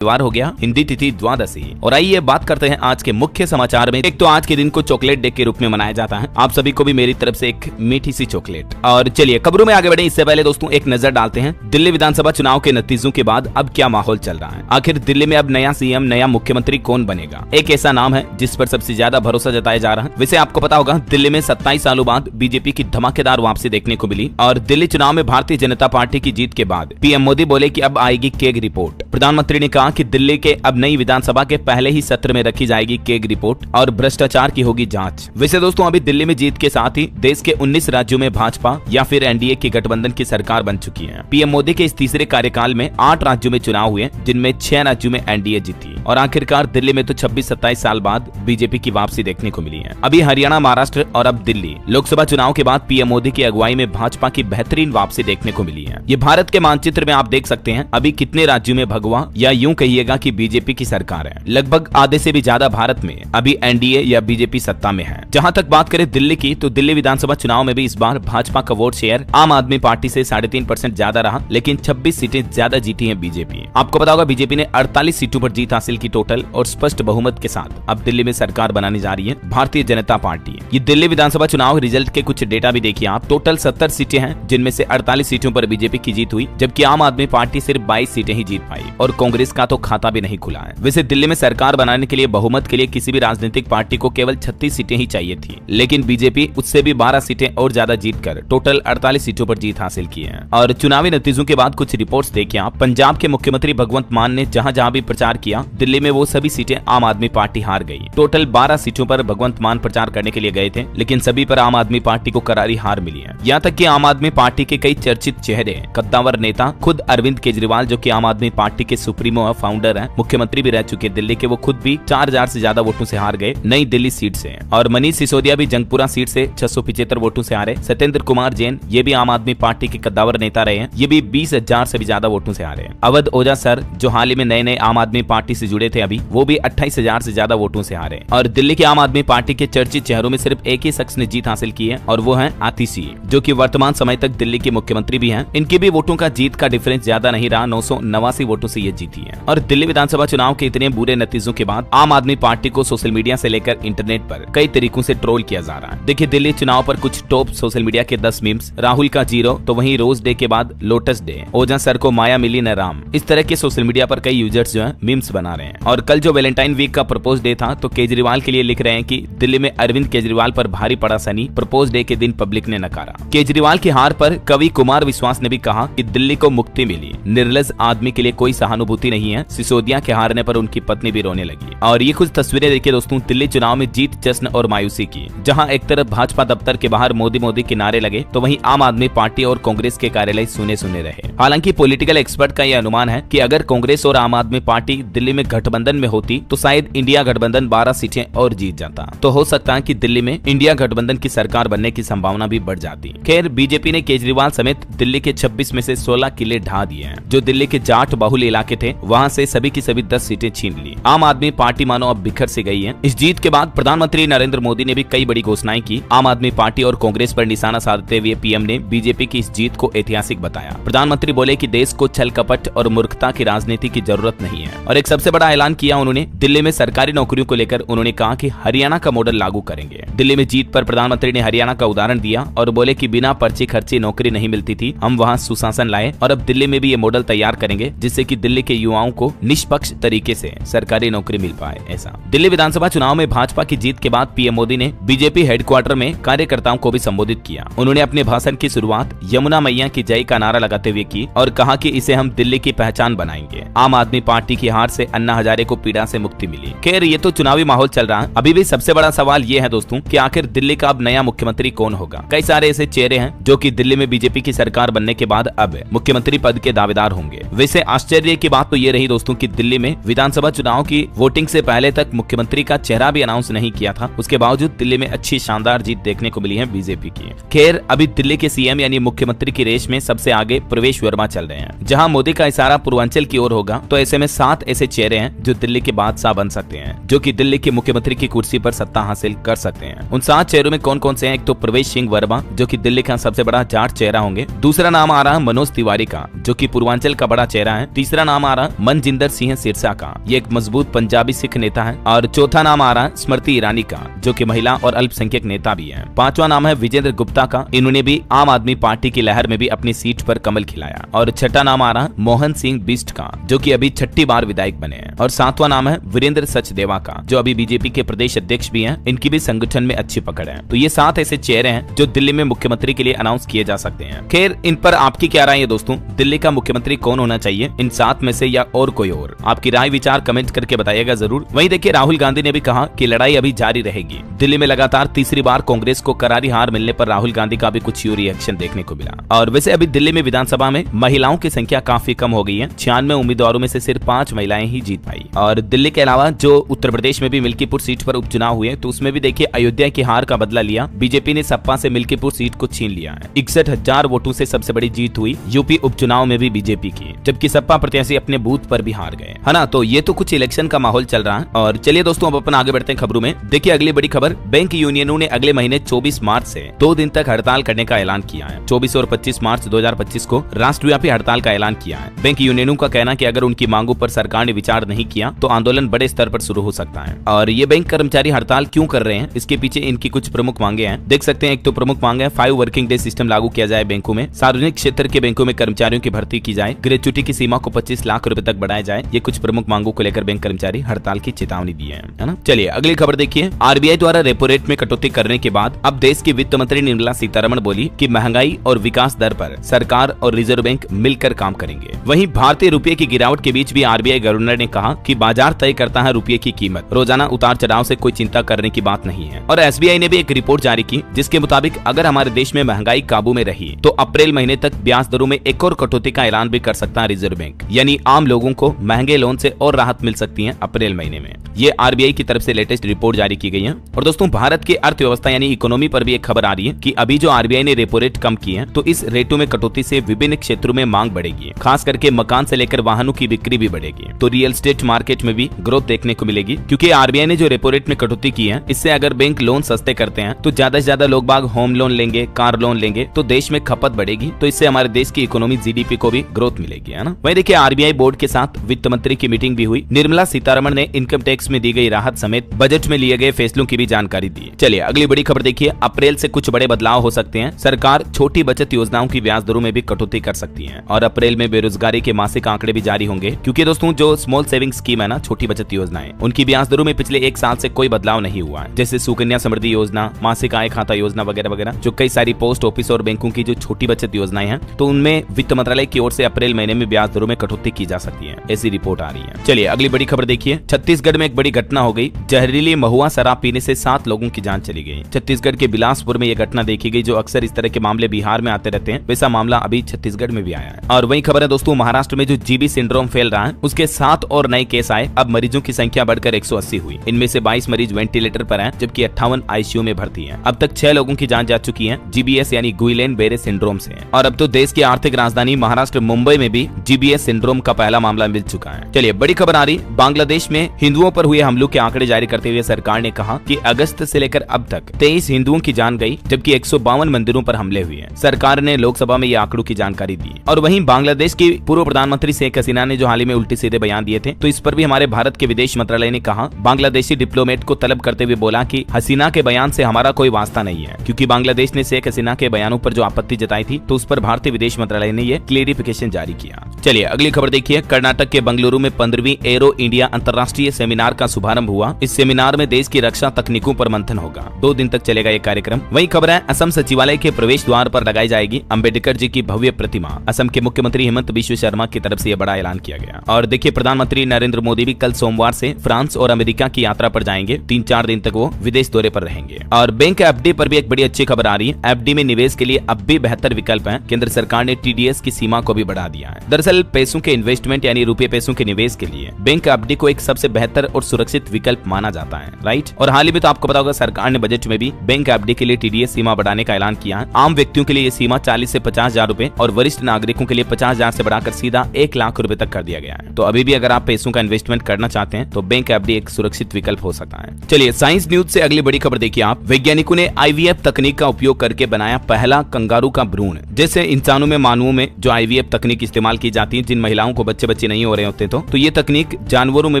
रविवार हो गया, हिंदी तिथि द्वादशी। और आइए बात करते हैं आज के मुख्य समाचार में। एक तो आज के दिन को चॉकलेट डे के रूप में मनाया जाता है। आप सभी को भी मेरी तरफ से एक मीठी सी चॉकलेट। और चलिए खबरों में आगे बढ़े इससे पहले दोस्तों एक नजर डालते हैं दिल्ली विधानसभा चुनाव के नतीजों के बाद अब क्या माहौल चल रहा है। आखिर दिल्ली में अब नया सीएम, नया मुख्यमंत्री कौन बनेगा? एक ऐसा नाम है जिस पर सबसे ज्यादा भरोसा जताया जा रहा है। वैसे आपको पता होगा दिल्ली में 27 सालों बाद बीजेपी की धमाकेदार वापसी देखने को मिली और दिल्ली चुनाव में भारतीय जनता पार्टी की जीत के बाद पीएम मोदी बोले कि अब आएगी केग रिपोर्ट। प्रधानमंत्री ने कहा कि दिल्ली के अब नई विधानसभा के पहले ही सत्र में रखी जाएगी केग रिपोर्ट और भ्रष्टाचार की होगी जांच। वैसे दोस्तों अभी दिल्ली में जीत के साथ ही देश के 19 राज्यों में भाजपा या फिर एनडीए की गठबंधन की सरकार बन चुकी है। पीएम मोदी के इस तीसरे कार्यकाल में 8 राज्यों में चुनाव हुए जिनमें 6 राज्यों में एनडीए जीती और आखिरकार दिल्ली में तो 26-27 साल बाद बीजेपी की वापसी देखने को मिली है। अभी हरियाणा, महाराष्ट्र और अब दिल्ली लोकसभा चुनाव के बाद पीएम मोदी की अगुवाई में भाजपा की बेहतरीन वापसी देखने को मिली है। ये भारत के मानचित्र में आप देख सकते हैं अभी कितने राज्यों में भगवा या यूं कहिएगा कि बीजेपी की सरकार है। लगभग आधे से भी ज्यादा भारत में अभी एनडीए या बीजेपी सत्ता में है। जहां तक बात करें दिल्ली की, तो दिल्ली विधानसभा चुनाव में भी इस बार भाजपा का वोट शेयर आम आदमी पार्टी से 3.5% ज्यादा रहा, लेकिन 26 सीटें ज्यादा जीती है बीजेपी। आपको पता होगा बीजेपी ने 48 सीटों पर जीत हासिल की टोटल और स्पष्ट बहुमत के साथ अब दिल्ली में सरकार बनाने जा रही है भारतीय जनता पार्टी। ये दिल्ली विधानसभा चुनाव रिजल्ट के कुछ डेटा भी देखिए आप। टोटल 70 सीटें हैं जिनमें से 48 सीटों पर बीजेपी की जीत हुई, जबकि आम आदमी पार्टी सिर्फ 22 सीटें ही जीत पाई और कांग्रेस का तो खाता भी नहीं खुला है। वैसे दिल्ली में सरकार बनाने के लिए बहुमत के लिए किसी भी राजनीतिक पार्टी को केवल 36 सीटें ही चाहिए थी, लेकिन बीजेपी उससे भी 12 सीटें और ज्यादा जीतकर टोटल 48 सीटों पर जीत हासिल की है। और चुनावी नतीजों के बाद कुछ रिपोर्ट्स देखिए आप। पंजाब के मुख्यमंत्री भगवंत मान ने जहां जहां भी प्रचार किया दिल्ली में वो सभी सीटें आम आदमी पार्टी हार गई। टोटल 12 सीटों पर भगवंत मान प्रचार करने के लिए गए थे, लेकिन सभी पर आम आदमी पार्टी को करारी हार मिली है। यहाँ तक कि आम आदमी पार्टी के कई चर्चित चेहरे, कद्दावर नेता, खुद अरविंद केजरीवाल जो कि आम आदमी पार्टी के सुप्रीमो है, फाउंडर है, मुख्यमंत्री भी रह चुके दिल्ली के, वो खुद भी 4000 से ज्यादा वोटों से हार गए नई दिल्ली सीट से। और मनीष सिसोदिया भी जंगपुरा सीट से 675 वोटों से हारे। सत्येंद्र कुमार जैन ये भी आम आदमी पार्टी के कद्दावर नेता रहे हैं, ये भी 20,000 से भी ज्यादा वोटों से हारे। अवध ओझा सर जो हाल ही में नए आम आदमी पार्टी से जुड़े थे अभी, वो भी 28,000 से ज्यादा वोटों से हारे। और दिल्ली के आम आदमी पार्टी के चर्चित चेहरों में सिर्फ एक ही शख्स ने जीत हासिल की है और वो है आतिशी, जो कि वर्तमान समय तक दिल्ली के मुख्यमंत्री भी हैं। इनके भी वोटों का जीत का डिफरेंस ज्यादा नहीं रहा, 989 वोटों से ये जीती है। और दिल्ली विधानसभा चुनाव के इतने बुरे नतीजों के बाद आम आदमी पार्टी को सोशल मीडिया से लेकर इंटरनेट पर कई तरीकों से ट्रोल किया जा रहा है। देखिए दिल्ली चुनाव पर कुछ टॉप सोशल मीडिया के 10 मीम्स, राहुल का 0, तो वहीं रोज डे के बाद लोटस डे, ओझा सर को माया मिली न राम, इस तरह के सोशल मीडिया पर कई यूजर्स जो है मीम्स बना रहे हैं। और कल जो वैलेंटाइन वीक का प्रपोज डे था, तो केजरीवाल के लिए लिख रहे हैं कि दिल्ली में अरविंद केजरीवाल पर भारी पड़ा सनी, प्रपोज डे के दिन पब्लिक ने नकारा। केजरीवाल की हार पर कवि कुमार विश्वास ने भी कहा कि दिल्ली को मुक्ति मिली, निर्लज आदमी के लिए कोई सहानुभूति नहीं है। सिसोदिया के हारने पर उनकी पत्नी भी रोने लगी। और ये कुछ तस्वीरें देखिए दोस्तों दिल्ली चुनाव में जीत, जश्न और मायूसी की, जहां एक तरफ भाजपा दफ्तर के बाहर मोदी मोदी के नारे लगे, तो वहीं आम आदमी पार्टी और कांग्रेस के कार्यालय सुने सुने रहे। हालांकि पॉलिटिकल एक्सपर्ट का यह अनुमान है कि अगर कांग्रेस और आम आदमी पार्टी दिल्ली में गठबंधन में होती तो शायद इंडिया गठबंधन 12 सीटें और जीत जाता, तो हो सकता है कि दिल्ली में इंडिया गठबंधन की सरकार बनने की संभावना भी बढ़ जाती। खैर बीजेपी ने केजरीवाल समेत दिल्ली के 26 में से 16 किले ढा दिए हैं। जो दिल्ली के जाट बहुल इलाके थे वहाँ से सभी की सभी 10 सीटें छीन ली। आम आदमी पार्टी मानो अब बिखर से गई है। इस जीत के बाद प्रधानमंत्री नरेंद्र मोदी ने भी कई बड़ी घोषणाएं की। आम आदमी पार्टी और कांग्रेस पर निशाना साधते हुए पीएम ने बीजेपी की इस जीत को ऐतिहासिक बताया। प्रधानमंत्री बोले कि देश को छल कपट और मूर्खता की राजनीति की जरूरत नहीं है और एक सबसे बड़ा ऐलान किया उन्होंने दिल्ली में सरकारी नौकरियों को लेकर। उन्होंने कहा कि हरियाणा का मॉडल लागू करेंगे। दिल्ली में जीत पर प्रधानमंत्री ने हरियाणा का उदाहरण दिया और बोले कि बिना पर्ची खर्ची नौकरी नहीं मिलती थी, हम वहाँ सुशासन लाए और अब दिल्ली में भी ये मॉडल तैयार करेंगे जिससे कि दिल्ली के युवाओं को निष्पक्ष तरीके से सरकारी नौकरी मिल पाए। ऐसा दिल्ली विधानसभा चुनाव में भाजपा की जीत के बाद पीएम मोदी ने बीजेपी हेडक्वार्टर में कार्यकर्ताओं को भी संबोधित किया। उन्होंने अपने भाषण की शुरुआत यमुना मैया की जय का नारा लगाते हुए की और कहा कि इसे हम दिल्ली की पहचान बनाएंगे। आम आदमी पार्टी की हार से अन्ना हजारे को पीड़ा से मुक्ति मिली। खैर ये तो चुनावी माहौल चल रहा है। अभी भी सबसे बड़ा सवाल ये है दोस्तों कि आखिर दिल्ली का अब नया मुख्यमंत्री कौन होगा। कई सारे ऐसे चेहरे हैं जो कि दिल्ली में बीजेपी की सरकार बनने के बाद अब मुख्यमंत्री पद के दावेदार होंगे। वैसे आश्चर्य की बात तो ये रही दोस्तों कि दिल्ली में विधानसभा चुनाव की वोटिंग से पहले तक मुख्यमंत्री का चेहरा भी अनाउंस नहीं किया था। उसके बावजूद दिल्ली में अच्छी शानदार जीत देखने को मिली है बीजेपी की। खैर अभी दिल्ली के सीएम यानी मुख्यमंत्री की रेस में सबसे आगे प्रवेश वर्मा चल रहे हैं। जहां मोदी का इशारा पूर्वांचल की ओर होगा, तो ऐसे में 7 ऐसे चेहरे हैं जो दिल्ली के बादशाह बन सकते हैं, जो कि दिल्ली के मुख्यमंत्री की कुर्सी पर सत्ता हासिल कर सकते हैं। उन 7 चेहरों में कौन कौन से हैं? एक तो प्रवेश सिंह वर्मा जो कि दिल्ली का सबसे बड़ा जाट चेहरा होंगे। दूसरा नाम आ रहा है मनोज तिवारी का, जो कि पूर्वांचल का बड़ा चेहरा है। तीसरा नाम आ रहा है मनजिंदर सिंह सिरसा का, ये एक मजबूत पंजाबी सिख नेता है। और चौथा नाम आ रहा है स्मृति ईरानी का, जो कि महिला और अल्पसंख्यक नेता भी है। पांचवा नाम है विजेंद्र गुप्ता का, इन्होंने भी आम आदमी पार्टी की लहर में भी अपनी सीट पर कमल खिलाया। और छठा नाम आ रहा है मोहन सिंह बिष्ट का, जो कि अभी 6ठी बार विधायक बने हैं। और सातवां नाम है वीरेंद्र सचदेवा का, जो अभी बीजेपी के प्रदेश अध्यक्ष भी हैं। इनकी भी संगठन में अच्छी पकड़ है। तो ये 7 ऐसे चेहरे हैं जो दिल्ली में मुख्यमंत्री के लिए अनाउंस किए जा सकते हैं। खैर, इन पर आपकी क्या राय है दोस्तों? दिल्ली का मुख्यमंत्री कौन होना चाहिए, इन 7 में से या और कोई और? आपकी राय विचार कमेंट करके बताइएगा जरूर। वहीं देखिए, राहुल गांधी ने भी कहा कि लड़ाई अभी जारी रहेगी। दिल्ली में लगातार तीसरी बार कांग्रेस को करारी हार मिलने पर राहुल गांधी का भी कुछ यूं रिएक्शन देखने को मिला। और वैसे अभी दिल्ली में विधानसभा में महिलाओं की संख्या काफी कम हो गई है। 96 उम्मीदवारों में से सिर्फ 5 महिलाएं ही जीत पाई। और दिल्ली के अलावा जो उत्तर प्रदेश में भी मिल्कीपुर सीट पर उपचुनाव हुए, तो उसमें भी देखिए अयोध्या की हार का बदला लिया। बीजेपी ने सपा से मिल्कीपुर सीट को छीन लिया है। 61,000 वोटों से सबसे बड़ी जीत हुई यूपी उपचुनाव में भी बीजेपी की, जबकि सपा प्रत्याशी अपने बूथ पर भी हार गए, है ना। तो ये तो कुछ इलेक्शन का माहौल चल रहा है। और चलिए दोस्तों, अब अपन आगे बढ़ते हैं खबरों में। देखिए अगली बड़ी खबर, बैंक यूनियनों ने अगले महीने 24 मार्च से 2 दिन तक हड़ताल करने का ऐलान किया है। 24 और 25 मार्च 2025 को राष्ट्रव्यापी हड़ताल का ऐलान किया है। बैंक यूनियनों का कहना कि अगर उनकी मांगों पर सरकार ने विचार नहीं किया तो आंदोलन बड़े स्तर पर शुरू हो सकता है। और ये बैंक कर्मचारी हड़ताल क्यों कर रहे हैं, इसके पीछे इनकी कुछ प्रमुख मांगे हैं। देख सकते हैं, एक तो प्रमुख मांग है 5 वर्किंग डे सिस्टम लागू किया जाए बैंकों में, सार्वजनिक क्षेत्र के बैंकों में कर्मचारियों की भर्ती की जाए, ग्रेच्युटी की सीमा को 25 लाख रुपए तक बढ़ाया जाए। ये कुछ प्रमुख मांगों को लेकर बैंक कर्मचारी हड़ताल की चेतावनी दी है ना। चलिए अगली खबर देखिए, आरबीआई द्वारा रेपो रेट में कटौती करने के बाद अब देश की वित्त मंत्री निर्मला सीतारमण बोली कि महंगाई और विकास दर पर सरकार और रिजर्व बैंक मिलकर काम करेंगे। वहीं भारतीय रुपये की गिरावट के बीच भी आरबीआई गवर्नर ने कहा कि बाजार तय करता है रुपये की कीमत, रोजाना उतार चढ़ाव से कोई चिंता करने की बात नहीं है। और एसबीआई ने भी एक रिपोर्ट जारी की जिसके मुताबिक अगर हमारे देश में महंगाई काबू में रही तो अप्रैल महीने तक ब्याज दरों में एक और कटौती का ऐलान भी कर सकता है रिजर्व बैंक, यानी आम लोगों को महंगे लोन से और राहत मिल सकती है अप्रैल महीने में। ये आरबीआई की तरफ से लेटेस्ट रिपोर्ट जारी की गई है। और दोस्तों, भारत की अर्थव्यवस्था यानी इकोनॉमी पर भी एक खबर आ रही है कि अभी जो आरबीआई ने रेपो रेट कम की है, तो इस रेटों में कटौती से विभिन्न क्षेत्रों में मांग बढ़ेगी, खास करके मकान से लेकर वाहनों की बिक्री भी बढ़ेगी। तो रियल एस्टेट मार्केट में भी ग्रोथ देखने को मिलेगी, क्योंकि आरबीआई ने जो रेपो रेट में कटौती की है, इससे अगर बैंक लोन सस्ते करते हैं तो ज्यादा से ज्यादा लोग बाग होम लोन लेंगे, कार लोन लेंगे, तो देश में खपत बढ़ेगी। तो इससे हमारे देश की इकोनॉमी जीडीपी को भी ग्रोथ मिलेगी, है ना। वहीं देखिए, आरबीआई बोर्ड के साथ वित्त मंत्री की मीटिंग भी हुई। निर्मला सीतारमण ने इनकम टैक्स में दी गई राहत समेत बजट में लिए गए फैसलों की भी जानकारी दी। चलिए अगली बड़ी खबर देखिए, अप्रैल से कुछ बड़े बदलाव हो सकते हैं। सरकार छोटी बचत योजनाओं की ब्याज दरों में भी कटौती कर सकती है। और अप्रैल में बेरोजगारी के मासिक आंकड़े भी जारी होंगे, क्योंकि दोस्तों जो स्मॉल सेविंग स्कीम है ना, छोटी बचत योजनाएं, उनकी ब्याज दरों में पिछले 1 साल से कोई बदलाव नहीं हुआ है। जैसे सुकन्या समृद्धि योजना, मासिक आय खाता योजना वगैरह वगैरह, जो कई सारी पोस्ट ऑफिस और बैंकों की जो छोटी बचत योजनाएं हैं, तो उनमें वित्त मंत्रालय की ओर से अप्रैल महीने में ब्याज दरों में कटौती की जा सकती है, ऐसी रिपोर्ट आ रही है। चलिए अगली बड़ी खबर देखिए, छत्तीसगढ़ में एक बड़ी घटना हो गई। जहरीली महुआ शराब पीने से 7 लोगों की जान चली गई। छत्तीसगढ़ के बिलासपुर में यह घटना देखी गई। जो अक्सर इस तरह के मामले बिहार में आते रहते हैं, वैसा मामला अभी छत्तीसगढ़ में भी आया है। और वही खबर है दोस्तों, महाराष्ट्र में जो जीबी सिंड्रोम फैल रहा है, उसके 7 और नए केस आए। अब मरीजों की संख्या बढ़कर 180 हुई। इनमें से 22 मरीज वेंटिलेटर पर हैं, जबकि 58 आईसीयू में भर्ती हैं। अब तक 6 लोगों की जान जा चुकी है जीबीएस यानी गुइलेन बेरे सिंड्रोम से। और अब तो देश की आर्थिक राजधानी महाराष्ट्र मुंबई में भी जीबीएस सिंड्रोम का पहला मामला मिल चुका है। चलिए बड़ी खबर आ रही, बांग्लादेश में हिंदुओं पर हुए हमलों के आंकड़े जारी करते हुए सरकार ने कहा कि अगस्त से लेकर अब तक 23 हिंदुओं की जान गई, जबकि 152 मंदिरों पर हमले हुए हैं। सरकार ने लोकसभा में ये आंकड़ों की जानकारी दी। और वहीं बांग्लादेश की पूर्व प्रधानमंत्री शेख हसीना ने जो हाल ही में उल्टे सीधे बयान दिए थे, तो इस पर भी हमारे भारत के विदेश मंत्रालय ने कहा, बांग्लादेशी डिप्लोमेट को तलब करते हुए बोला कि हसीना के बयान से हमारा कोई वास्ता नहीं है, क्योंकि बांग्लादेश ने शेख हसीना के बयानों पर जो आपत्ति जताई थी, तो उस पर भारतीय विदेश मंत्रालय ने यह क्लेरिफिकेशन जारी किया। चलिए अगली खबर देखिए, कर्नाटक के बंगलुरु में 15वीं एरो इंडिया अंतर्राष्ट्रीय सेमिनार का शुभारंभ हुआ। इस सेमिनार में देश की रक्षा तकनीकों पर मंथन होगा। 2 दिन तक चलेगा ये कार्यक्रम। वही खबर है, असम सचिवालय के प्रवेश द्वार पर लगाई जाएगी अंबेडकर जी की भव्य प्रतिमा। असम के मुख्यमंत्री हेमंत बिश्व शर्मा की तरफ से यह बड़ा ऐलान किया गया। और देखिए, प्रधानमंत्री नरेंद्र मोदी भी कल सोमवार से फ्रांस और अमेरिका की यात्रा पर जाएंगे। 3-4 दिन तक वो विदेश दौरे पर रहेंगे। और बैंक एफडी पर भी एक बड़ी अच्छी खबर आ रही है। एफडी में निवेश के लिए अब भी बेहतर विकल्प है। केंद्र सरकार ने टीडीएस की सीमा को भी बढ़ा दिया है। दरअसल पैसों के इन्वेस्टमेंट यानी रुपए पैसों के निवेश के लिए बैंक एफडी को एक सबसे बेहतर और सुरक्षित विकल्प माना जाता है, राइट। और हाल ही में तो आपको पता होगा, सरकार ने बजट में भी बैंक एफडी के लिए टीडीएस सीमा बढ़ाने का ऐलान किया है। आम व्यक्तियों के लिए ये सीमा 40 से 50,000 रुपए और वरिष्ठ नागरिकों के लिए 50,000 से बढ़ाकर सीधा 1 लाख रुपए तक कर दिया गया है। तो अभी भी अगर आप पैसों का इन्वेस्टमेंट करना चाहते हैं तो बैंक एफडी एक सुरक्षित विकल्प हो सकता है। चलिए साइंस न्यूज से अगली बड़ी खबर देखिए आप। वैज्ञानिकों ने आईवीएफ तकनीक का उपयोग करके बनाया पहला कंगारू का भ्रूण। जैसे इंसानों में मानवों में जो आईवीएफ तकनीक इस्तेमाल की जाती है, जिन महिलाओं को बच्चे बच्चे नहीं हो रहे होते तो ये तकनीक जानवरों में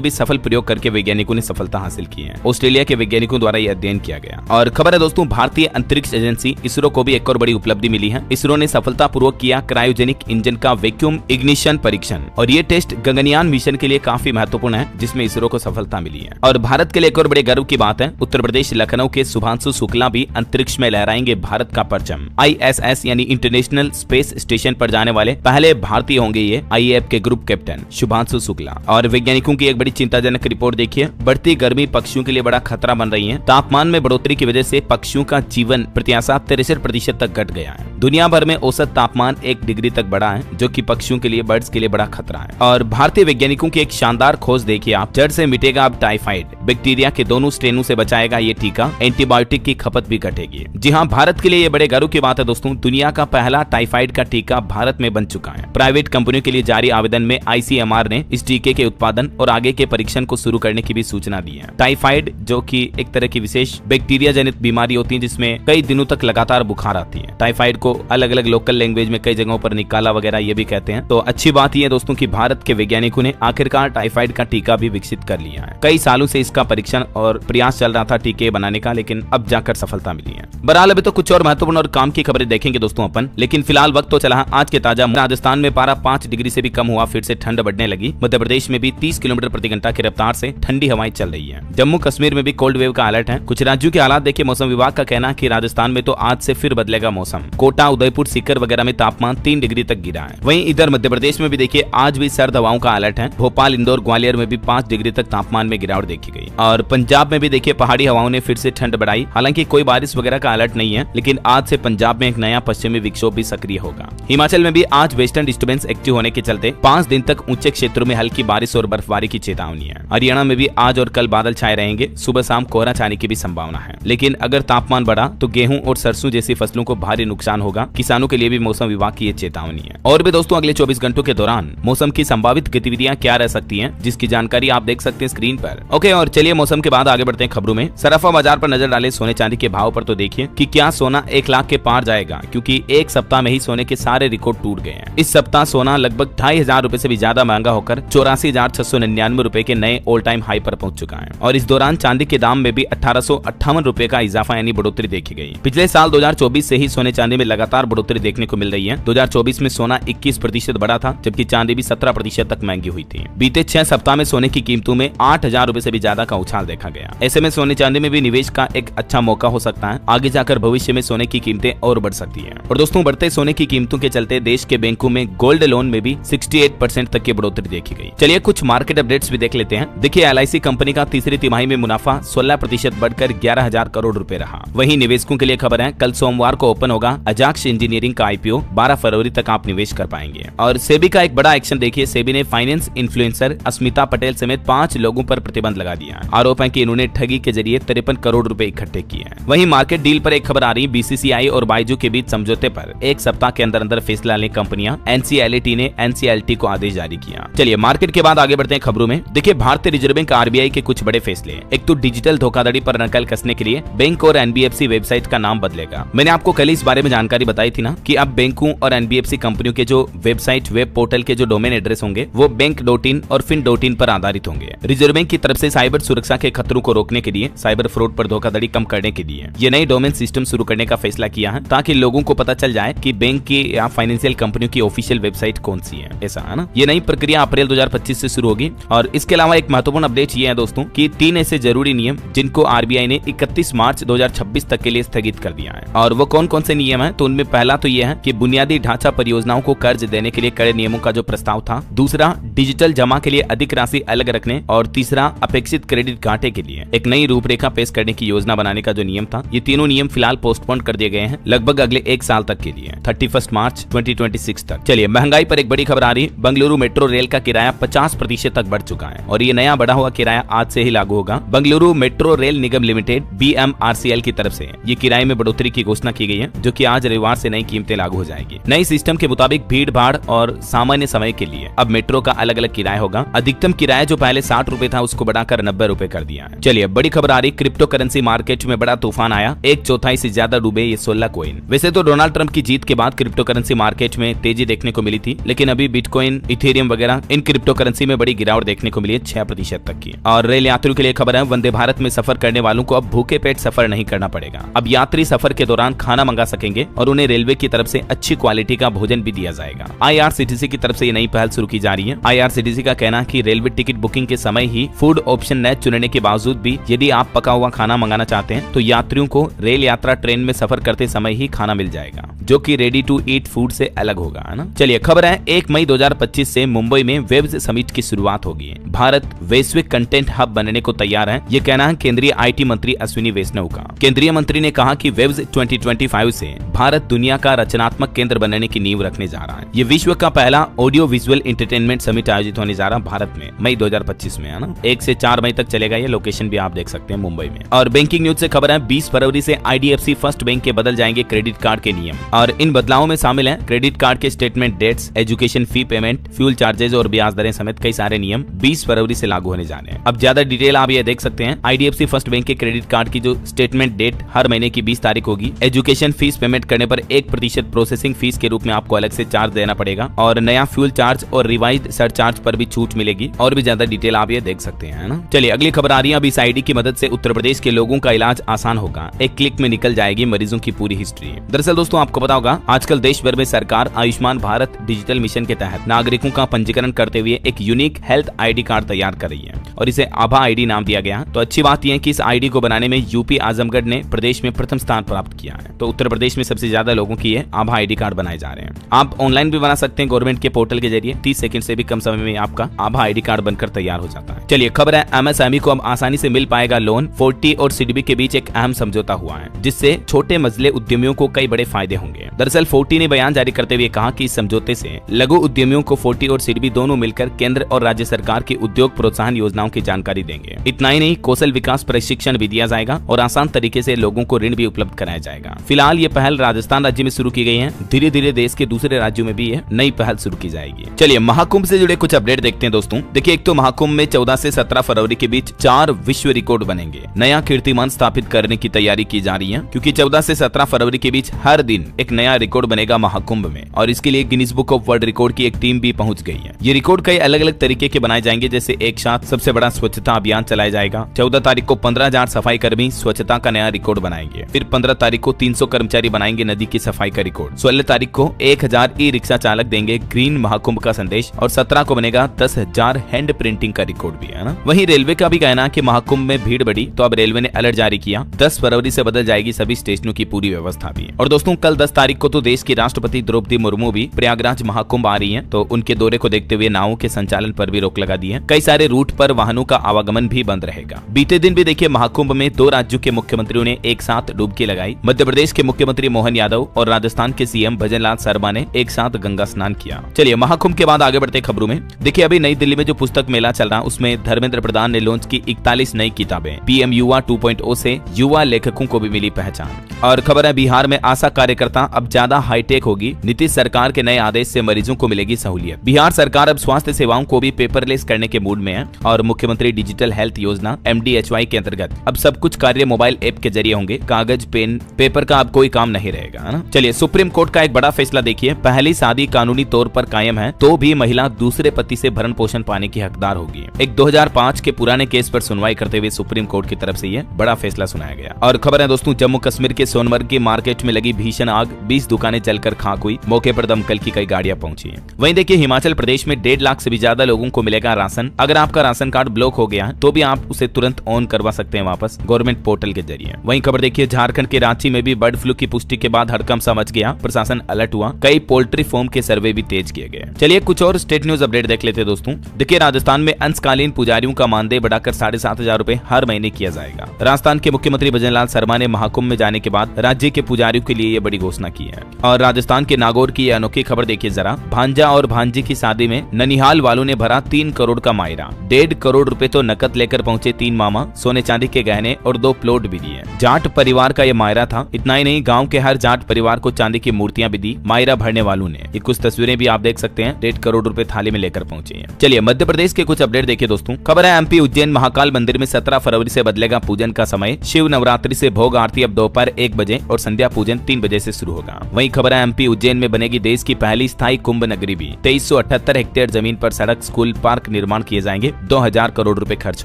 भी सफल प्रयोग करके वैज्ञानिकों ने सफलता हासिल की है। ऑस्ट्रेलिया के वैज्ञानिकों द्वारा यह अध्ययन किया गया। और खबर है दोस्तों, भारतीय अंतरिक्ष एजेंसी इसरो को भी एक और बड़ी उपलब्धि मिली है। इसरो ने सफलतापूर्वक किया क्रायोजेनिक इंजन का वैक्यूम इग्निशन परीक्षण, और ये टेस्ट गगनयान मिशन के लिए काफी महत्वपूर्ण है, जिसमें इसरो को सफलता मिली है। और भारत के लिए एक और बड़े गर्व की बात है, उत्तर प्रदेश लखनऊ के शुभांशु शुक्ला भी अंतरिक्ष में लहराएंगे भारत का परचम। ISS यानी इंटरनेशनल स्पेस स्टेशन पर जाने वाले पहले भारतीय होंगे ये IAF के ग्रुप कैप्टन शुभांशु शुक्ला। और वैज्ञानिकों की एक बड़ी चिंताजनक रिपोर्ट देखिए, बढ़ती गर्मी पक्षियों के लिए बड़ा खतरा बन रही है। तापमान में बढ़ोतरी की वजह से पक्षियों का जीवन प्रत्याशा 63% तक घट गया है। दुनिया भर में औसत तापमान 1 डिग्री तक बढ़ा है, जो कि पक्षियों के लिए, बर्ड्स के लिए बड़ा खतरा है। और भारतीय वैज्ञानिकों की एक शानदार खोज देखिए आप, जड़ से मिटेगा अब टाइफाइड, बैक्टीरिया के दोनों स्ट्रेनों से बचाएगा ये टीका, एंटीबायोटिक की खपत भी घटेगी। जी हाँ, भारत के लिए ये बड़े गर्व की बात है दोस्तों, दुनिया का पहला टाइफाइड का टीका भारत में बन चुका है। प्राइवेट कंपनियों के लिए जारी आवेदन में ICMR ने इस टीके के उत्पादन और आगे के परीक्षण को शुरू करने की भी सूचना दी है। टाइफाइड जो कि एक तरह की विशेष बैक्टीरिया जनित बीमारी होती है, जिसमें कई दिनों तक लगातार बुखार आती है। टाइफाइड को अलग अलग लोकल लैंग्वेज में कई जगहों पर निकाला वगैरह ये भी कहते हैं। तो अच्छी बात यह है दोस्तों कि भारत के वैज्ञानिकों ने आखिरकार टाइफाइड का टीका भी विकसित कर लिया है। कई सालों से इसका परीक्षण और प्रयास चल रहा था टीके बनाने का, लेकिन अब जाकर सफलता मिली है। बहरहाल अभी तो कुछ और महत्वपूर्ण और काम की खबरें देखेंगे दोस्तों अपन, लेकिन फिलहाल वक्त तो चला आज के ताजा। राजस्थान में पारा 5 डिग्री से भी कम हुआ, फिर से ठंड बढ़ने लगी। मध्य प्रदेश में भी 30 किलोमीटर प्रति घंटा की रफ्तार से ठंडी हवाएं चल रही है। जम्मू कश्मीर में भी कोल्ड वेव का अलर्ट है। कुछ राज्यों के हालात देखिए, मौसम विभाग का कहना है कि राजस्थान में तो आज से फिर बदलेगा मौसम। कोटा, उदयपुर, सीकर वगैरह में तापमान 3 डिग्री तक गिरा है। वहीं इधर मध्य प्रदेश में भी देखिए आज भी सर्द हवाओं का अलर्ट है। भोपाल, इंदौर, ग्वालियर में भी 5 डिग्री तक तापमान में गिरावट देखी गई। और पंजाब में भी देखिए पहाड़ी हवाओं ने फिर से ठंड बढ़ाई। हालांकि कोई बारिश वगैरह का अलर्ट नहीं है, लेकिन आज से पंजाब में एक नया पश्चिमी विक्षोभ भी सक्रिय होगा। हिमाचल में भी आज वेस्टर्न डिस्टर्बेंस एक्टिव होने के चलते 5 दिन तक ऊंचे क्षेत्रों में हल्की बारिश और बर्फबारी की चेतावनी है। हरियाणा में भी आज और कल बादल छाए रहेंगे, सुबह शाम कोहरा छाने की भी संभावना है। लेकिन अगर तापमान बढ़ा तो गेहूं और सरसों जैसी फसलों को भारी नुकसान होगा। किसानों के लिए भी मौसम विभाग की ये चेतावनी है। और भी दोस्तों अगले 24 घंटों के दौरान मौसम की संभावित गतिविधियां क्या रह सकती हैं, जिसकी जानकारी आप देख सकते हैं स्क्रीन पर। ओके, और चलिए मौसम के बाद आगे बढ़ते हैं खबरों में। सराफा बाजार पर नजर डाले सोने चांदी के भाव पर, तो देखिए कि क्या सोना 1 लाख के पार जाएगा, क्योंकि एक सप्ताह में ही सोने के सारे रिकॉर्ड टूट गए हैं। इस सप्ताह सोना लगभग 2500 रुपए से भी ज्यादा महंगा होकर 84,699 रुपए के नए ऑल टाइम हाई पर पहुंच चुका है। और इस दौरान चांदी के दाम में भी 1858 रुपए का इजाफा यानी बढ़ोतरी देखी गई। पिछले साल 2024 से ही सोने चांदी में लगातार बढ़ोतरी देखने को मिल रही है। 2024 में सोना 21% बढ़ा था, जबकि चांदी भी 17% तक महंगी हुई थी। बीते 6 सप्ताह में सोने की कीमतों में 8000 रुपए से भी ज्यादा का उछाल देखा गया। ऐसे में सोने चांदी में भी निवेश का एक अच्छा मौका हो सकता है। आगे जाकर भविष्य में सोने की कीमतें और बढ़ सकती है। और दोस्तों बढ़ते सोने की कीमतों के चलते देश के बैंकों में गोल्ड लोन में भी 68% तक की बढ़ोतरी देखी गई। चलिए कुछ मार्केट अपडेट्स भी देख लेते हैं। देखिए LIC कंपनी का तीसरी तिमाही में मुनाफा 16% बढ़कर 11,000 करोड़ रुपए रहा। वहीं निवेशकों के लिए खबर है, कल सोमवार को ओपन होगा अजाक्स इंजीनियरिंग का IPO। 12 फरवरी तक आप निवेश कर पाएंगे। और सेबी का एक बड़ा एक्शन देखिए, सेबी ने फाइनेंस इन्फ्लुएंसर अस्मिता पटेल समेत 5 लोगों पर प्रतिबंध लगा दिया। आरोप है कि इन्होंने ठगी के जरिए 53 करोड़ रुपए इकट्ठे किए हैं। वहीं मार्केट डील पर एक खबर आ रही, BCCI और बायजू के बीच समझौते पर एक सप्ताह के अंदर अंदर फैसला लेने कंपनियां NCLT ने NCLT को आदेश जारी किया। चलिए मार्केट के बाद आगे बढ़ते हैं खबरों में। देखिए भारतीय रिजर्व बैंक RBI के कुछ बड़े फैसले। एक तो डिजिटल धोखाधड़ी पर नकल कसने के लिए बैंक और NBFC वेबसाइट का नाम बदलेगा। मैंने आपको कल इस बारे में जानकारी बताई थी ना कि अब बैंकों और NBFC कंपनियों के जो वेबसाइट वेब पोर्टल के जो डोमेन एड्रेस होंगे वो बैंक.in और fin.in पर आधारित होंगे। रिजर्व बैंक की तरफ से साइबर सुरक्षा के खतरों को रोकने के लिए, साइबर फ्रॉड पर धोखाधड़ी कम करने के लिए ये नई डोमेन सिस्टम शुरू करने का फैसला किया है, ताकि लोगों को पता चल जाए कि बैंक की या फाइनेंशियल कंपनियों की ऑफिशियल वेबसाइट कौन सी है। ऐसा है ना। ये नई प्रक्रिया अप्रैल 2025 से शुरू होगी। और इसके अलावा एक महत्वपूर्ण अपडेट ये है दोस्तों कि 3 ऐसे जरूरी नियम जिनको RBI ने 31 मार्च 2026 तक के लिए स्थगित कर दिया है। और वो कौन कौन से नियम है, तो उनमें पहला तो ये है कि बुनियादी ढांचा परियोजनाओं को कर्ज देने के लिए कड़े नियमों का जो प्रस्ताव था। दूसरा, डिजिटल जमा के लिए अधिक राशि अलग रखने। और तीसरा, अपेक्षित क्रेडिट घाटे के लिए एक नई रूपरेखा पेश करने की योजना बनाने का जो नियम था। ये तीनों नियम फिलहाल पोस्टपोन कर दिए गए हैं, लगभग अगले 1 साल तक के लिए, 31 मार्च 2026 तक। चलिए महंगाई पर एक बड़ी खबर आ रही, बेंगलुरु मेट्रो रेल का किराया 50% तक बढ़ चुका है। और ये नया बढ़ा हुआ किराया आज से ही लागू होगा। बेंगलुरु मेट्रो रेल निगम लिमिटेड BMRCL की तरफ से ये किराए में बढ़ोतरी की घोषणा की गई है, जो कि आज रविवार से नई कीमतें लागू हो जाएगी। नई सिस्टम के मुताबिक भीड़ भाड़ और सामान्य समय के लिए अब मेट्रो का अलग अलग किराया होगा। अधिकतम किराया जो पहले 60 रुपए था उसको बढ़ाकर 90 रुपए कर दिया है। चलिए बड़ी खबर आ रही, क्रिप्टो करेंसी मार्केट में बड़ा तूफान आया। 1/4 से ज्यादा डूबे ये 16 कॉइन। वैसे तो डोनाल्ड ट्रंप की जीत के बाद क्रिप्टो करेंसी मार्केट में तेजी देखने को मिली थी, लेकिन अभी बिटकॉइन, इथेरियम इथेरियम वगैरह इन क्रिप्टो करेंसी में बड़ी गिरावट देखने को मिली है 6% तक की। और रेल यात्रियों के लिए खबर है, वंदे भारत में सफर करने वालों को अब भूखे पेट सफर नहीं करना पड़ेगा। अब यात्री सफर के दौरान खाना मंगा सकेंगे और उन्हें रेलवे की तरफ से अच्छी क्वालिटी का भोजन भी दिया जाएगा। IRCTC की तरफ से ये नई पहल शुरू की जा रही है। IRCTC का कहना है कि रेलवे टिकट बुकिंग के समय ही फूड ऑप्शन न चुनने के बावजूद भी यदि आप पका हुआ खाना मंगाना चाहते हैं तो यात्रियों को रेल यात्रा ट्रेन में सफर करते समय ही खाना मिल जाएगा, जो कि रेडी टू ईट फूड से अलग होगा, है ना। चलिए खबर है, 1 मई 2025 से मुंबई में वेब्स समिट की शुरुआत होगी। भारत वैश्विक कंटेंट हब बनने को तैयार है, ये कहना है केंद्रीय IT मंत्री अश्विनी वैष्णव का। केंद्रीय मंत्री ने कहा कि वेब्स 2025 से भारत दुनिया का रचनात्मक केंद्र बनने की नींव रखने जा रहा है। ये विश्व का पहला ऑडियो विजुअल एंटरटेनमेंट समिट आयोजित होने जा रहा है भारत में मई 2025 में, है ना। 1 से 4 मई तक चलेगा, ये लोकेशन भी आप देख सकते हैं मुंबई में। और बैंकिंग न्यूज से खबर है, 20 फरवरी से IDFC फर्स्ट बैंक के बदल जाएंगे क्रेडिट कार्ड के नियम। और इन बदलावों में शामिल है क्रेडिट कार्ड के statement dates, education fee payment, fuel charges और ब्याज दरें समेत कई सारे नियम 20 फरवरी से लागू होने जा रहे हैं। अब ज्यादा डिटेल आप ये देख सकते हैं। IDFC फर्स्ट बैंक के क्रेडिट कार्ड की जो स्टेटमेंट डेट हर महीने की 20 तारीख होगी। एजुकेशन फीस पेमेंट करने पर 1% प्रोसेसिंग फीस के रूप में आपको अलग से चार्ज देना पड़ेगा और नया फ्यूल चार्ज और रिवाइज्ड सरचार्ज पर भी छूट मिलेगी। और भी ज्यादा डिटेल आप ये देख सकते हैं, ना। चलिए अगली खबर आ रही है। अब इस ID की मदद से उत्तर प्रदेश के लोगों का इलाज आसान होगा, एक क्लिक में निकल जाएगी मरीजों की पूरी हिस्ट्री। दरअसल दोस्तों आपको पता होगा, आजकल देश भर में सरकार आयुष्मान भारत डिजिटल मिशन के तहत नागरिकों का पंजीकरण करते हुए एक यूनिक हेल्थ ID कार्ड तैयार कर रही है और इसे आभा ID नाम दिया गया। तो अच्छी बात यह है कि इस ID को बनाने में यूपी आजमगढ़ ने प्रदेश में प्रथम स्थान प्राप्त किया है। तो उत्तर प्रदेश में सबसे ज्यादा लोगों की ये आभा ID कार्ड बनाए जा रहे हैं। आप ऑनलाइन भी बना सकते हैं गवर्नमेंट के पोर्टल के जरिए। 30 सेकंड से भी कम समय में आपका आभा ID कार्ड बनकर तैयार हो जाता है। चलिए खबर है, MSME को अब आसानी से मिल पाएगा लोन। 40 और सिडबी के बीच एक अहम समझौता हुआ है, जिससे छोटे मझले उद्यमियों को कई बड़े फायदे होंगे। दरअसल 40 ने बयान जारी करते हुए कहा कि इस समझौते से लघु उद्यमियों को 40 और सिडबी दोनों मिलकर केंद्र और राज्य सरकार की उद्योग प्रोत्साहन योजनाओं की जानकारी देंगे। इतना ही नहीं, कौशल विकास प्रशिक्षण भी दिया जाएगा और आसान तरीके से लोगों को ऋण भी उपलब्ध कराया जाएगा। फिलहाल ये पहल राजस्थान राज्य में शुरू की गई है। धीरे धीरे देश के दूसरे राज्यों में भी ये नई पहल शुरू की जाएगी। चलिए महाकुंभ से जुड़े कुछ अपडेट देखते हैं दोस्तों। देखिए, एक तो महाकुंभ में 14 से 17 फरवरी के बीच 4 विश्व रिकॉर्ड बनेंगे। नया कीर्तिमान स्थापित करने की तैयारी की जा रही है, क्योंकि 14 से 17 फरवरी के बीच हर दिन एक नया रिकॉर्ड बनेगा महाकुंभ में। और इसके लिए Guinness book of world record की एक टीम भी पहुंच गई है। ये रिकॉर्ड कई अलग अलग तरीके के बनाए जाएंगे, जैसे एक साथ सबसे बड़ा स्वच्छता अभियान चलाया जाएगा। 14 तारीख को 15,000 सफाई कर्मी स्वच्छता का नया रिकॉर्ड बनाएंगे। फिर 15 तारीख को 300 कर्मचारी बनाएंगे नदी की सफाई का रिकॉर्ड। 16 तारीख को 1000 ई-रिक्शा चालक देंगे ग्रीन महाकुंभ का संदेश। और 17 को बनेगा 10,000 हैंड प्रिंटिंग का रिकॉर्ड भी, है ना। वहीं रेलवे का भी कहना है कि महाकुंभ में भीड़ बढ़ी तो अब रेलवे ने अलर्ट जारी किया। 10 फरवरी से बदल जाएगी सभी स्टेशनों की पूरी व्यवस्था भी। और दोस्तों कल 10 तारीख को तो देश की राष्ट्रपति द्रौपदी मुर्मू भी प्रयागराज महाकुंभ आ रही है, तो उनके दौरे को देखते हुए नावों के संचालन पर भी रोक लगा दी है। कई सारे रूट पर वाहनों का आवागमन भी बंद रहेगा। बीते दिन भी देखिए महाकुंभ में 2 राज्यों के मुख्यमंत्रियों ने एक साथ डुबकी लगाई। मध्य प्रदेश के मुख्यमंत्री मोहन यादव और राजस्थान के CM भजनलाल शर्मा ने एक साथ गंगा स्नान किया। चलिए महाकुंभ के बाद आगे बढ़ते खबरों में। देखिए अभी नई दिल्ली में जो पुस्तक मेला चल रहा, उसमें धर्मेंद्र प्रधान ने लॉन्च की 41 नई किताबें। PM युवा 2.0 से युवा लेखकों को भी मिली पहचान। और खबर है, बिहार में आशा कार्यकर्ता अब ज्यादा हाईटेक होगी। नीतीश सरकार के नए आदेश से मरीजों को मिलेगी सहूलियत। बिहार सरकार अब स्वास्थ्य सेवाओं को भी पेपरलेस करने के मूड में है और मुख्यमंत्री डिजिटल हेल्थ योजना MDHY के अंतर्गत अब सब कुछ कार्य मोबाइल ऐप के जरिए होंगे। कागज पेन पेपर का अब कोई काम नहीं रहेगा, है ना। चलिए सुप्रीम कोर्ट का एक बड़ा फैसला देखिए। पहली शादी कानूनी तौर पर कायम है तो भी महिला दूसरे पति से भरण पोषण पाने की हकदार होगी। एक 2005 के पुराने केस पर सुनवाई करते हुए सुप्रीम कोर्ट की तरफ से ये बड़ा फैसला सुनाया गया। और खबर है दोस्तों, जम्मू कश्मीर के सोनमर्ग की मार्केट में लगी भीषण आग, 20 दुकानें जलकर खाक हुई। मौके पर दमकल की कई गाड़ियां पहुंची। वहीं देखिए हिमाचल प्रदेश में 1.5 लाख से भी ज्यादा लोगों को मिलेगा राशन। अगर आपका राशन कार्ड ब्लॉक हो गया है तो भी आप उसे तुरंत ऑन करवा सकते हैं वापस गवर्नमेंट पोर्टल के जरिए। वहीं खबर देखिए, झारखंड के रांची में भी बर्ड फ्लू की पुष्टि के बाद हड़कंप सा मच गया। प्रशासन अलर्ट हुआ। कई पोल्ट्री फार्म के सर्वे भी तेज किए गए। चलिए कुछ और स्टेट न्यूज अपडेट देख लेते हैं दोस्तों। देखिए राजस्थान में अंशकालीन पुजारियों का मानदेय बढ़ाकर 7,500 रुपए हर महीने किया जाएगा। राजस्थान के मुख्यमंत्री भजनलाल शर्मा ने महाकुंभ में जाने के बाद राज्य के पुजारियों के लिए ये बड़ी घोषणा की है। और राजस्थान के नागौर की यह अनोखी खबर देखिए जरा। भांजा और भांजी की शादी में ननिहाल वालों ने भरा 3 करोड़ का मायरा। 1.5 करोड़ रुपए तो नकद लेकर पहुंचे 3 मामा, सोने चांदी के गहने और 2 प्लॉट भी दिए। जाट परिवार का ये मायरा था। इतना ही नहीं, गांव के हर जाट परिवार को चांदी की मूर्तियां भी दी मायरा भरने वालों ने। ये कुछ तस्वीरें भी आप देख सकते हैं। 1.5 करोड़ रुपए थाली में लेकर पहुंचे हैं। चलिए मध्य प्रदेश के कुछ अपडेट देखिए दोस्तों। खबर है एमपी उज्जैन महाकाल मंदिर में 17 फरवरी से बदलेगा पूजन का समय। शिव नवरात्रि से भोग आरती अब दोपहर 1 बजे और संध्या पूजन 3 बजे से शुरू होगा। वहीं खबर है एमपी उज्जैन में बनेगी देश की पहली स्थायी कुंभ नगरी भी। 2378 हेक्टेयर जमीन पर सड़क, स्कूल, पार्क निर्माण किए जाएंगे। 2000 करोड़ रुपए खर्च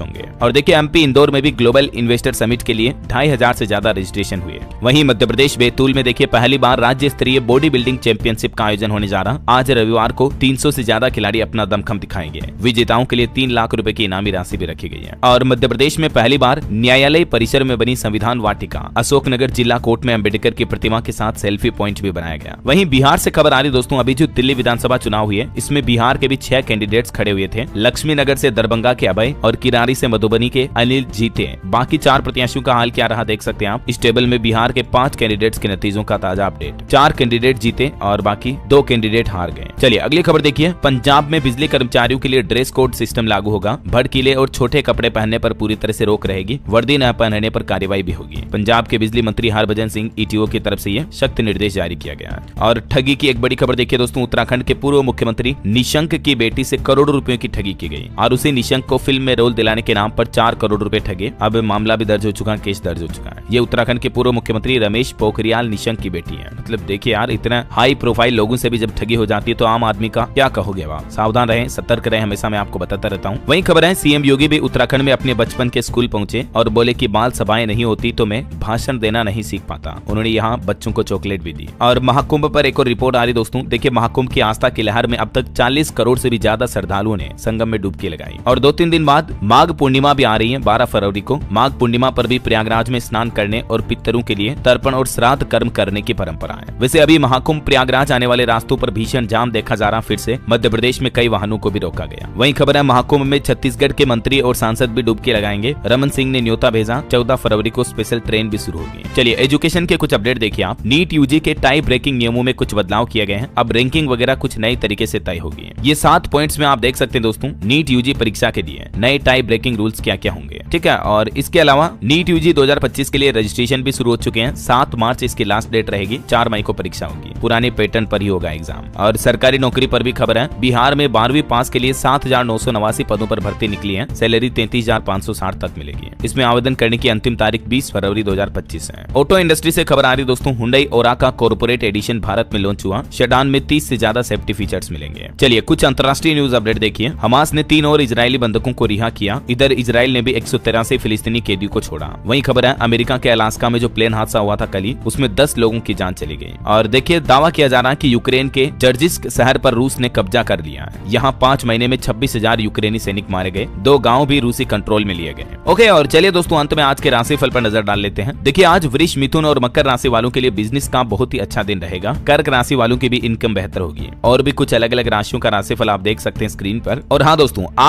होंगे। और देखिए एमपी इंदौर में भी ग्लोबल इन्वेस्टर समिट के लिए 2500 से ज्यादा रजिस्ट्रेशन हुए। वहीं मध्य प्रदेश बैतूल में देखिए पहली बार राज्य स्तरीय बॉडी बिल्डिंग चैंपियनशिप का आयोजन होने जा रहा। आज रविवार को 300 से ज्यादा खिलाड़ी अपना दमखम दिखाएंगे। विजेताओं के लिए 3 लाख रुपए की इनामी राशि भी रखी गई है। और मध्य प्रदेश में पहली बार न्यायालय परिसर में बनी संविधान वाटिका। अशोकनगर जिला कोर्ट में अम्बेडकर की प्रतिमा के साथ सेल्फी पॉइंट भी बनाया गया। वहीं बिहार से खबर आ रही दोस्तों। अभी जो दिल्ली विधानसभा चुनाव हुई है, इसमें बिहार के भी 6 कैंडिडेट्स खड़े हुए थे। लक्ष्मी नगर से दरभंगा के अभय और किरारी से मधुबनी के अनिल जीते। बाकी 4 प्रत्याशियों का हाल क्या रहा देख सकते हैं आप। इस टेबल में बिहार के 5 कैंडिडेट्स के नतीजों का ताजा अपडेट। 4 कैंडिडेट जीते और बाकी 2 कैंडिडेट हार गए। चलिए अगली खबर देखिए। पंजाब में बिजली कर्मचारियों के लिए ड्रेस कोड सिस्टम लागू होगा। भड़कीले और छोटे कपड़े पहनने पर पूरी तरह से रोक रहेगी। वर्दी न पहनने पर कार्रवाई भी होगी। पंजाब के बिजली मंत्री हरभजन सिंह ईटीओ की तरफ से यह सख्त निर्देश जारी किया गया है। और ठगी की एक बड़ी खबर देखिए दोस्तों। उत्तराखंड के पूर्व मुख्यमंत्री निशंक की बेटी से करोड़ों रुपयों की ठगी की गई और उसी निशंक को फिल्म में रोल दिलाने के नाम पर 4 करोड़ रुपए ठगे। अब मामला भी दर्ज हो चुका है, केस दर्ज हो चुका है। ये उत्तराखंड के पूर्व मुख्यमंत्री रमेश पोखरियाल निशंक की बेटी है। मतलब देखिए यार, इतना हाई प्रोफाइल लोगों से भी जब ठगी हो जाती है तो आम आदमी का क्या कहोगे आप। सावधान रहें, सतर्क रहें, हमेशा मैं आपको बताता रहता हूँ। वहीं खबर है सीएम योगी भी उत्तराखंड में अपने बचपन के स्कूल पहुंचे और बोले कि बाल सभाएं नहीं होती तो मैं भाषण देना नहीं सीख पाता। उन्होंने यहाँ बच्चों को चॉकलेट भी दी। और महाकुंभ पर एक और रिपोर्ट आ रही दोस्तों। देखिए महाकुंभ की आस्था की लहर में अब तक 40 करोड़ से भी ज्यादा श्रद्धालुओं ने संगम में डुबकी लगाई। और 2-3 दिन बाद माघ पूर्णिमा भी आ रही है। 12 फरवरी को माघ पूर्णिमा पर भी प्रयागराज में स्नान करने और पितरों के लिए तर्पण और श्राद्ध कर्म करने की परंपरा है। वैसे अभी महाकुंभ प्रयागराज आने वाले रास्तों पर भीषण जाम देखा जा रहा। फिर से मध्य प्रदेश में कई वाहनों को भी रोका गया। वहीं खबर है महाकुंभ में छत्तीसगढ़ के मंत्री और सांसद भी डुबकी लगाएंगे। रमन सिंह ने न्योता भेजा। 14 फरवरी को स्पेशल ट्रेन भी शुरू होगी। चलिए एजुकेशन के कुछ अपडेट देखिए आप। नीट यूजी के टाई ब्रेकिंग नियमों में कुछ बदलाव किए गए हैं। अब रैंकिंग वगैरह कुछ नए तरीके से तय होगी। ये 7 पॉइंट्स में आप देख सकते हैं दोस्तों। नीट यूजी परीक्षा के लिए नए टाई ब्रेकिंग रूल्स क्या क्या होंगे, ठीक है। और इसके अलावा नीट यूजी 2025 के लिए रजिस्ट्रेशन भी शुरू हो चुके हैं। 7 मार्च इसकी लास्ट डेट रहेगी। 4 मई को परीक्षा होगी। पुराने पैटर्न पर ही होगा एग्जाम। और सरकारी नौकरी पर भी खबर है। बिहार में 12वीं पास के लिए 7989 पदों पर भर्ती निकली है। सैलरी 33,560 तक मिलेगी। इसमें आवेदन करने की अंतिम तारीख 20 फरवरी 2025 है। ऑटो इंडस्ट्री से खबर आ रही दोस्तों। हुंडई ओरा का कॉर्पोरेट एडिशन भारत में लॉन्च हुआ। सेडान में 30 से ज्यादा सेफ्टी फीचर्स मिलेंगे। चलिए कुछ अंतर्राष्ट्रीय न्यूज अपडेट देखिए। हमास ने 3 और इजरायली बंधकों को रिहा किया। इधर इजराइल ने भी 183 फिलिस्तीनी कैदियों को छोड़ा। वहीं खबर है अमेरिका के अलास्का में जो प्लेन हादसा हुआ था कल ही, उसमें 10 लोगों की जान चली गई। और देखिए दावा किया जा रहा है कि यूक्रेन के जर्जिस्क शहर पर रूस ने कब्जा कर लिया है। यहाँ 5 महीने में 26,000 यूक्रेनी सैनिक मारे गए। 2 गाँव भी रूसी कंट्रोल में लिए गए। ओके, और चलिए दोस्तों अंत में आज के राशिफल पर नजर डाल लेते हैं। देखिए आज वृष, मिथुन और मकर राशि वालों के लिए बिजनेस का बहुत ही अच्छा दिन रहेगा। कर्क राशि वालों की भी इनकम बेहतर होगी। और भी कुछ अलग अलग राशियों का राशिफल आप देख सकते हैं स्क्रीन पर। और हाँ दोस्तों, आप